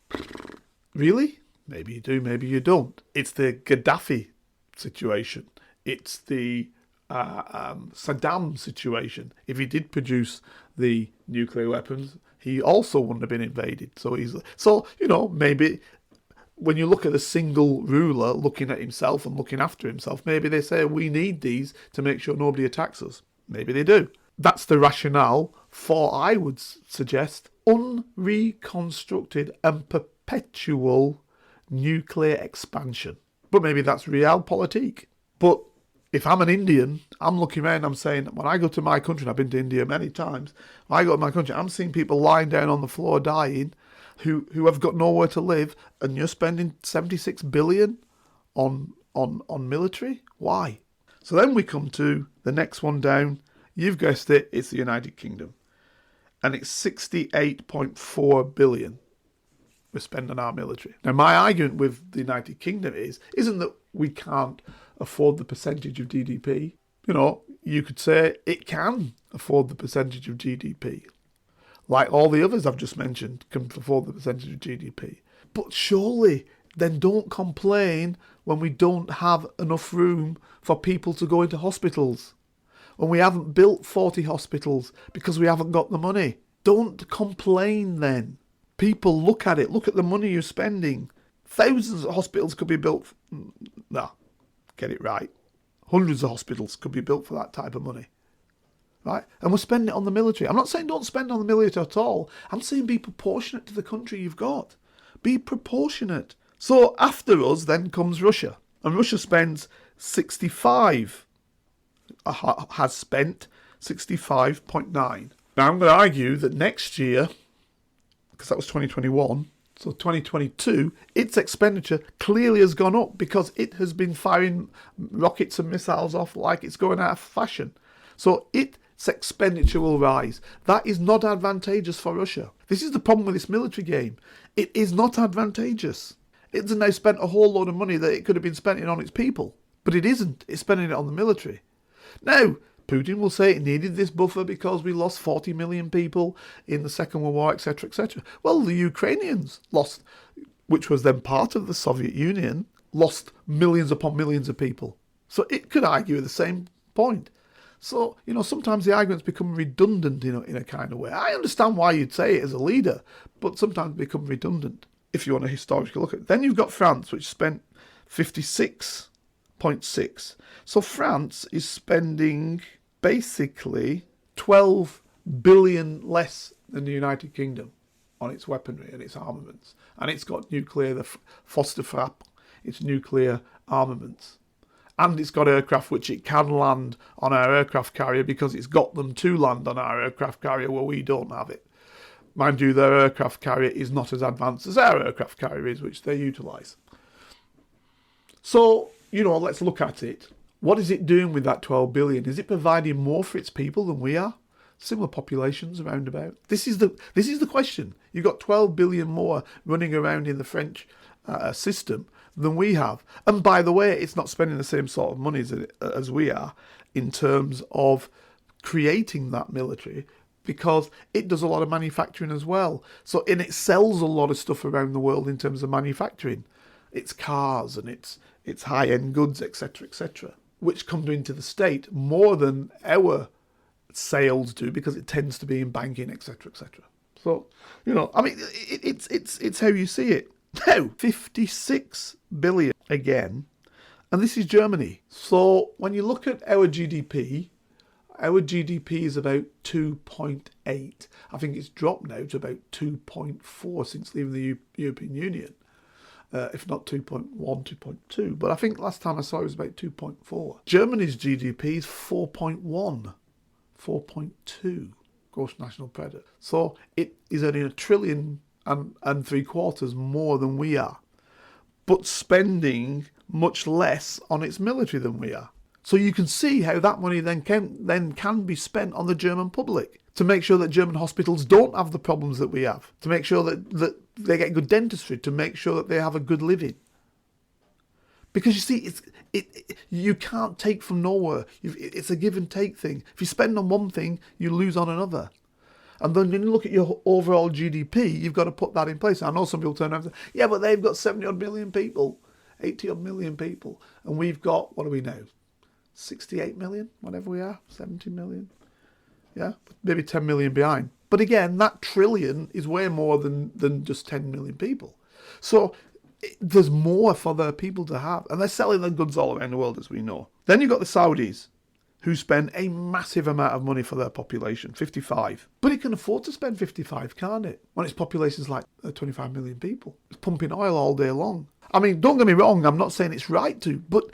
Really? Maybe you do, maybe you don't. It's the Gaddafi situation. It's the Saddam situation. If he did produce the nuclear weapons, he also wouldn't have been invaded so easily. So, maybe when you look at a single ruler looking at himself and looking after himself, maybe they say we need these to make sure nobody attacks us. Maybe they do. That's the rationale for, I would suggest, unreconstructed and perpetual nuclear expansion. But maybe that's realpolitik. But if I'm an Indian, I'm looking around, I'm saying, when I go to my country, and I've been to India many times, when I go to my country, I'm seeing people lying down on the floor dying who have got nowhere to live, and you're spending 76 billion on military? Why? So then we come to the next one down. You've guessed it, it's the United Kingdom. And it's 68.4 billion we spend on our military. Now, my argument with the United Kingdom isn't that we can't afford the percentage of GDP. You could say it can afford the percentage of GDP. Like all the others I've just mentioned can afford the percentage of GDP. But surely, then don't complain when we don't have enough room for people to go into hospitals. When we haven't built 40 hospitals because we haven't got the money. Don't complain then. People look at it. Look at the money you're spending. Thousands of hospitals could be built. No, get it right. Hundreds of hospitals could be built for that type of money. Right? And we're spending it on the military. I'm not saying don't spend on the military at all. I'm saying be proportionate to the country you've got. Be proportionate. So after us then comes Russia. And Russia spends 65, has spent 65.9. Now I'm going to argue that next year, because that was 2021, so 2022, its expenditure clearly has gone up because it has been firing rockets and missiles off like it's going out of fashion. So its expenditure will rise. That is not advantageous for Russia. This is the problem with this military game. It is not advantageous. It's now spent a whole load of money that it could have been spending on its people. But it isn't. It's spending it on the military. Now, Putin will say it needed this buffer because we lost 40 million people in the Second World War, etc., etc. Well, the Ukrainians lost, which was then part of the Soviet Union, lost millions upon millions of people. So it could argue the same point. So, sometimes the arguments become redundant, in a kind of way. I understand why you'd say it as a leader, but sometimes become redundant if you want a historical look at it. Then you've got France, which spent 56.6. So France is spending basically 12 billion less than the United Kingdom on its weaponry and its armaments. And it's got nuclear, the Fosterfrap, its nuclear armaments. And it's got aircraft which it can land on our aircraft carrier because it's got them to land on our aircraft carrier where we don't have it. Mind you, their aircraft carrier is not as advanced as our aircraft carrier is, which they utilise. So, let's look at it. What is it doing with that 12 billion? Is it providing more for its people than we are? Similar populations around about. This is the question. You've got 12 billion more running around in the French system than we have. And by the way, it's not spending the same sort of money as we are in terms of creating that military, because it does a lot of manufacturing as well. So, and it sells a lot of stuff around the world in terms of manufacturing. It's cars and it's high-end goods, etc., etc., which come into the state more than our sales do because it tends to be in banking, etc., etc. So, it's how you see it. Now, 56 billion again, and this is Germany. So when you look at our GDP is about 2.8. I think it's dropped now to about 2.4 since leaving the European Union. If not 2.1, 2.2. But I think last time I saw it was about 2.4. Germany's GDP is 4.1, 4.2 gross national product. So it is earning $1 trillion and 3/4 more than we are, but spending much less on its military than we are. So you can see how that money then can be spent on the German public to make sure that German hospitals don't have the problems that we have, to make sure that they get good dentistry, to make sure that they have a good living. Because you see, you can't take from nowhere. It's a give and take thing. If you spend on one thing, you lose on another. And then when you look at your overall GDP, you've got to put that in place. I know some people turn around and say, yeah, but they've got 70 odd million people, 80 odd million people. And we've got, what do we know? 68 million, whatever we are, 70 million. Yeah, maybe 10 million behind. But again, that trillion is way more than just 10 million people. So there's more for their people to have. And they're selling their goods all around the world, as we know. Then you've got the Saudis, who spend a massive amount of money for their population, 55. But it can afford to spend 55, can't it? When its population's like 25 million people. It's pumping oil all day long. I mean, don't get me wrong, I'm not saying it's right to, but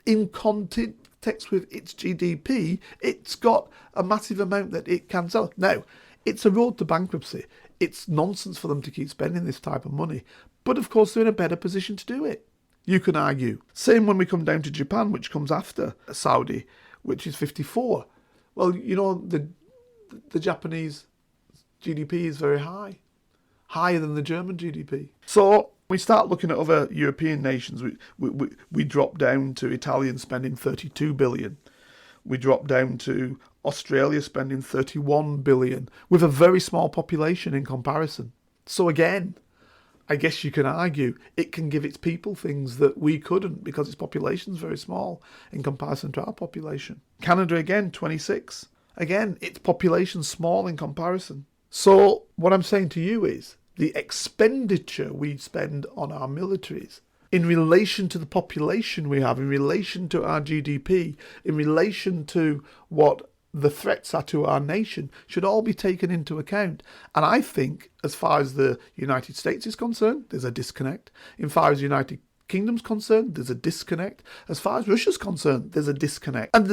in context with its GDP, it's got a massive amount that it can sell. Now, it's a road to bankruptcy. It's nonsense for them to keep spending this type of money. But of course, they're in a better position to do it. You can argue. Same when we come down to Japan, which comes after Saudi, which is 54. Well, you know, the Japanese GDP is very high. Higher than the German GDP. So we start looking at other European nations. We drop down to Italian spending 32 billion. We drop down to Australia spending 31 billion with a very small population in comparison. So again, I guess you can argue it can give its people things that we couldn't because its population is very small in comparison to our population. Canada again, 26. Again, its population small in comparison. So what I'm saying to you is the expenditure we spend on our militaries in relation to the population we have, in relation to our GDP, in relation to what the threats are to our nation, should all be taken into account. And I think, as far as the United States is concerned, there's a disconnect. As far as the United Kingdom's concerned, there's a disconnect. As far as Russia's concerned, there's a disconnect. And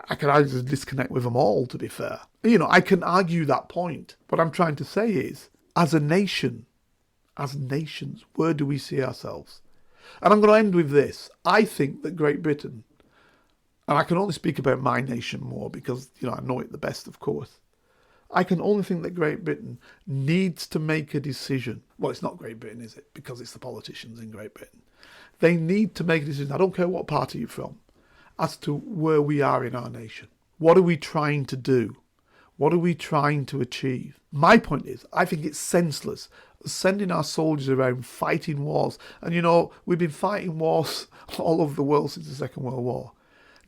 I can argue there's a disconnect with them all, to be fair. You know, I can argue that point. What I'm trying to say is, as a nation, as nations, where do we see ourselves? And I'm going to end with this. I think that Great Britain, and I can only speak about my nation more because, you know, I know it the best, of course. I can only think that Great Britain needs to make a decision. Well, it's not Great Britain, is it? Because it's the politicians in Great Britain. They need to make a decision, I don't care what party you're from, as to where we are in our nation. What are we trying to do? What are we trying to achieve? My point is, I think it's senseless sending our soldiers around fighting wars. And, you know, we've been fighting wars all over the world since the Second World War.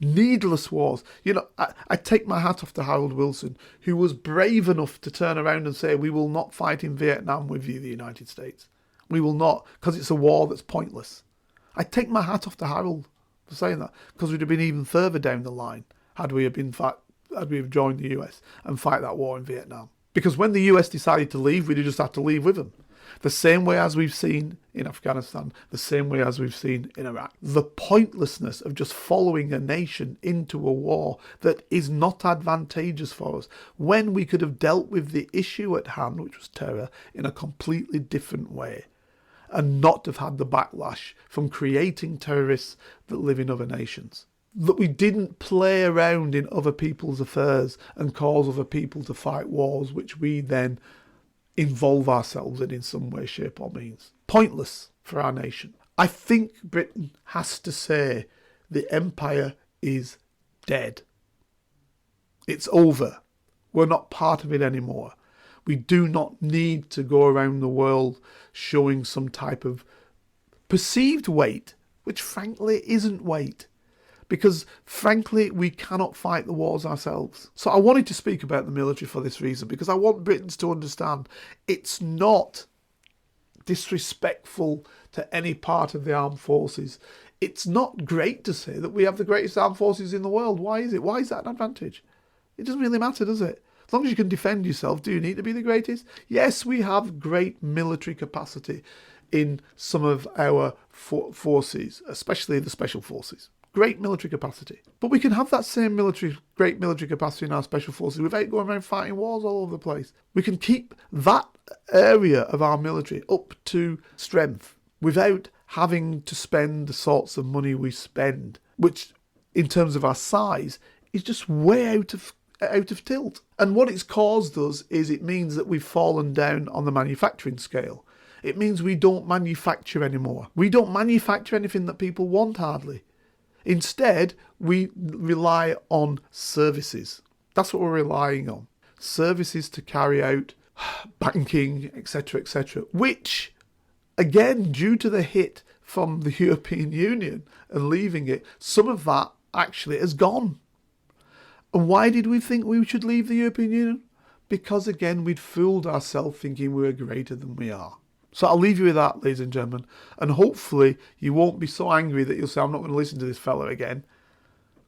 Needless wars. You know, I take my hat off to Harold Wilson, who was brave enough to turn around and say, we will not fight in Vietnam with you, the United States. We will not, because it's a war that's pointless. I take my hat off to Harold for saying that, because we'd have been even further down the line had we have joined the US and fight that war in Vietnam. Because when the US decided to leave, we'd have just had to leave with them. The same way as we've seen in Afghanistan, the same way as we've seen in Iraq. The pointlessness of just following a nation into a war that is not advantageous for us, when we could have dealt with the issue at hand, which was terror, in a completely different way, and not have had the backlash from creating terrorists that live in other nations. That we didn't play around in other people's affairs and cause other people to fight wars, which we then involve ourselves in some way, shape or means. Pointless for our nation. I think Britain has to say the empire is dead. It's over. We're not part of it anymore. We do not need to go around the world showing some type of perceived weight, which frankly isn't weight. Because, frankly, we cannot fight the wars ourselves. So I wanted to speak about the military for this reason, because I want Britons to understand it's not disrespectful to any part of the armed forces. It's not great to say that we have the greatest armed forces in the world. Why is it? Why is that an advantage? It doesn't really matter, does it? As long as you can defend yourself, do you need to be the greatest? Yes, we have great military capacity in some of our forces, especially the special forces. Great military capacity. But we can have that same great military capacity in our special forces without going around fighting wars all over the place. We can keep that area of our military up to strength without having to spend the sorts of money we spend, which in terms of our size is just way out of tilt. And what it's caused us is it means that we've fallen down on the manufacturing scale. It means we don't manufacture anymore. We don't manufacture anything that people want hardly. Instead, we rely on services. That's what we're relying on. Services to carry out banking, etc., which, again, due to the hit from the European Union and leaving it, some of that actually has gone. And why did we think we should leave the European Union? Because, again, we'd fooled ourselves thinking we were greater than we are. So I'll leave you with that, ladies and gentlemen. And hopefully you won't be so angry that you'll say, I'm not going to listen to this fella again.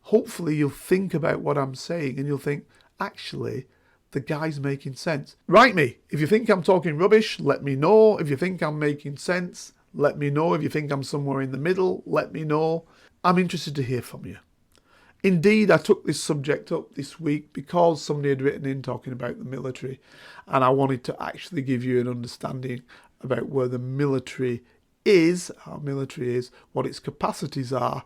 Hopefully you'll think about what I'm saying and you'll think, actually, the guy's making sense. Write me. If you think I'm talking rubbish, let me know. If you think I'm making sense, let me know. If you think I'm somewhere in the middle, let me know. I'm interested to hear from you. Indeed, I took this subject up this week because somebody had written in talking about the military, and I wanted to actually give you an understanding about where the military is, our military is, what its capacities are,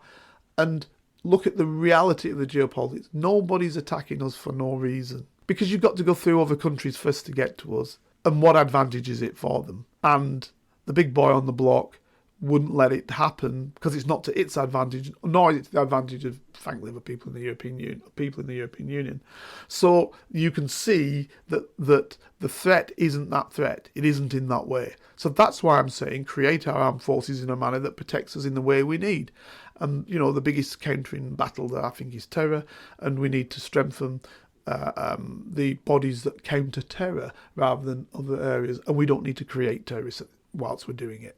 and look at the reality of the geopolitics. Nobody's attacking us for no reason, because you've got to go through other countries first to get to us, and what advantage is it for them? And the big boy on the block wouldn't let it happen because it's not to its advantage, nor is it to the advantage of, frankly, the people in the European Union. So you can see that the threat isn't that threat. It isn't in that way. So that's why I'm saying create our armed forces in a manner that protects us in the way we need. And, you know, the biggest countering battle that I think is terror, and we need to strengthen the bodies that counter terror rather than other areas. And we don't need to create terrorists whilst we're doing it.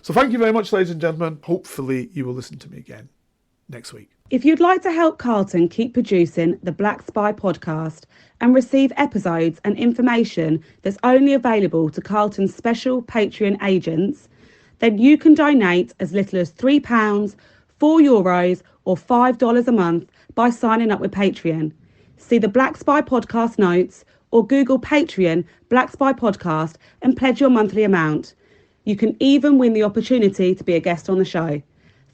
So thank you very much, ladies and gentlemen. Hopefully you will listen to me again next week. If you'd like to help Carlton keep producing the Black Spy podcast and receive episodes and information that's only available to Carlton's special Patreon agents, then you can donate as little as £3, €4 or $5 a month by signing up with Patreon. See the Black Spy podcast notes or Google Patreon Black Spy podcast and pledge your monthly amount. You can even win the opportunity to be a guest on the show.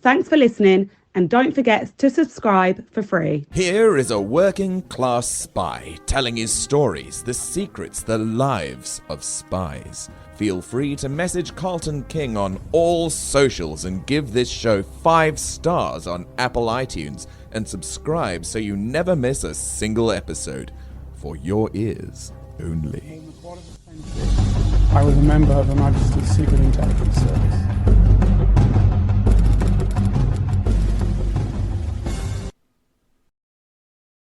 Thanks for listening, and don't forget to subscribe for free. Here is a working class spy telling his stories, the secrets, the lives of spies. Feel free to message Carlton King on all socials and give this show 5 stars on Apple iTunes and subscribe so you never miss a single episode. For your ears only. I was a member of Her Majesty's Secret Intelligence Service.